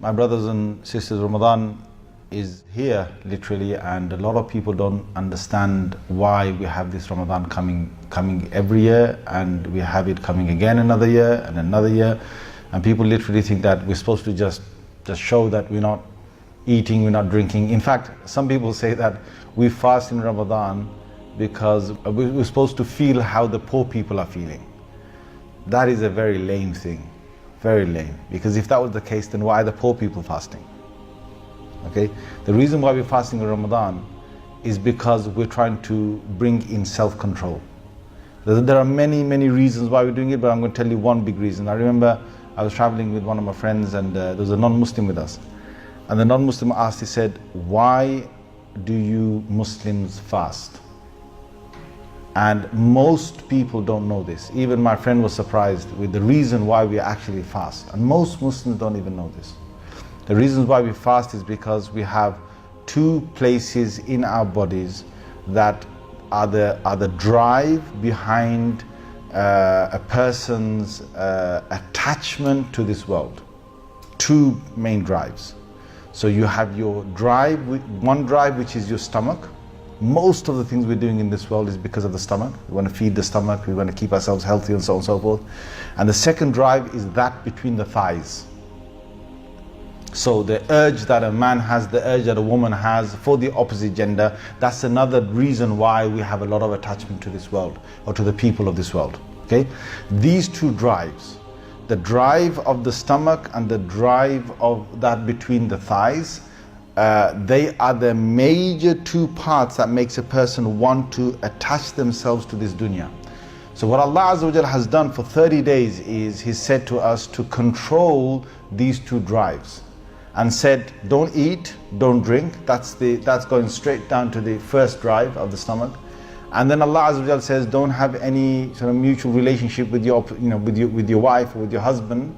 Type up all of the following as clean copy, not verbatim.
My brothers and sisters, Ramadan is here literally, and a lot of people don't understand why we have this Ramadan coming every year, and we have it coming again another year and another year, and people literally think that we're supposed to just show that we're not eating, we're not drinking. In fact, some people say that we fast in Ramadan because we're supposed to feel how the poor people are feeling. That is a very lame thing. Very lame. Because if that was the case, then why are the poor people fasting? Okay? The reason why we're fasting in Ramadan is because we're trying to bring in self-control. There are many reasons why we're doing it, but I'm going to tell you one big reason. I remember I was traveling with one of my friends, and there was a non-Muslim with us. And the non-Muslim asked, he said, "Why do you Muslims fast?" And most people don't know this. Even my friend was surprised with the reason why we actually fast. And most Muslims don't even know this. The reasons why we fast is because we have two places in our bodies that are the drive behind a person's attachment to this world. Two main drives. So you have your drive, one drive which is your stomach. Most of the things we're doing in this world is because of the stomach. We want to feed the stomach, we want to keep ourselves healthy, and so on and so forth. And the second drive is that between the thighs. So the urge that a man has, the urge that a woman has for the opposite gender, that's another reason why we have a lot of attachment to this world, or to the people of this world. Okay? These two drives, the drive of the stomach and the drive of that between the thighs, they are the major two parts that makes a person want to attach themselves to this dunya. So what Allah Azza wa Jalla has done for 30 days is He said to us to control these two drives, and said, don't eat, don't drink. That's going straight down to the first drive of the stomach. And then Allah Azza wa Jalla says, don't have any sort of mutual relationship with your wife or with your husband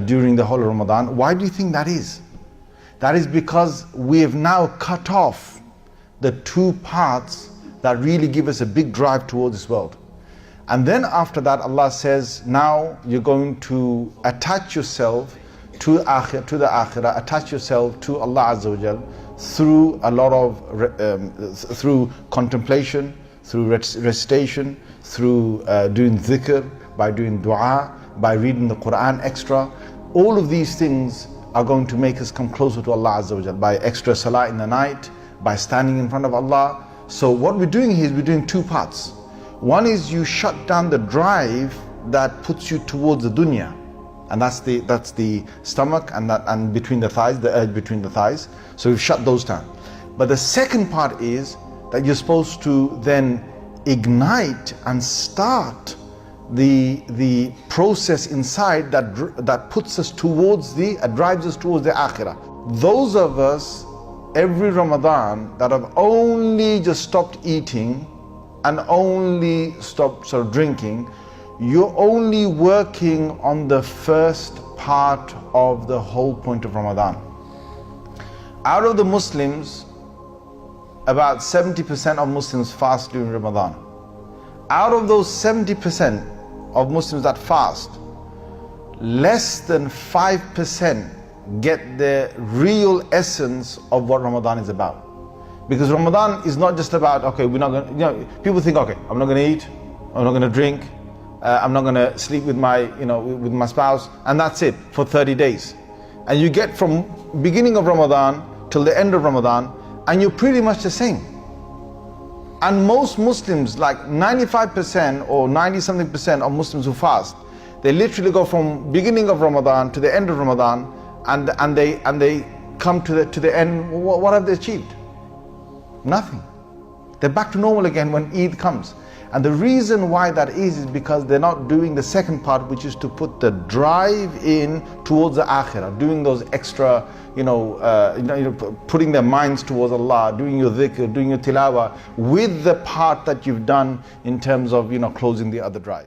during the whole of Ramadan. Why do you think that is? That is because we have now cut off the two parts that really give us a big drive towards this world. And then after that, Allah says, now you're going to attach yourself to the akhirah, attach yourself to Allah Azza wa Jal through a lot of, through contemplation, through recitation, through doing dhikr, by doing dua, by reading the Quran extra. All of these things are going to make us come closer to Allah Azza wa Jal, by extra salah in the night, by standing in front of Allah. So what we're doing here is we're doing two parts. One is you shut down the drive that puts you towards the dunya, and that's the stomach and between the thighs, the urge between the thighs. So we've shut those down. But the second part is that you're supposed to then ignite and start the process inside that puts us towards drives us towards the akhirah. Those of us every Ramadan that have only just stopped eating and only stopped sort of drinking, you're only working on the first part of the whole point of Ramadan. Out of the Muslims, about 70% of Muslims fast during Ramadan. Out of those 70% of Muslims that fast, less than 5% get the real essence of what Ramadan is about. Because Ramadan is not just about, okay, we're not going to, people think, okay, I'm not going to eat, I'm not going to drink, I'm not going to sleep with with my spouse, and that's it for 30 days. And you get from beginning of Ramadan till the end of Ramadan, and you're pretty much the same. And most Muslims, like 95% or 90-something% of Muslims who fast, they literally go from beginning of Ramadan to the end of Ramadan, and they come to the end. What have they achieved? Nothing. They're back to normal again when Eid comes. And the reason why that is because they're not doing the second part, which is to put the drive in towards the akhirah, doing those extra, putting their minds towards Allah, doing your dhikr, doing your tilawah, with the part that you've done in terms of, closing the other drive.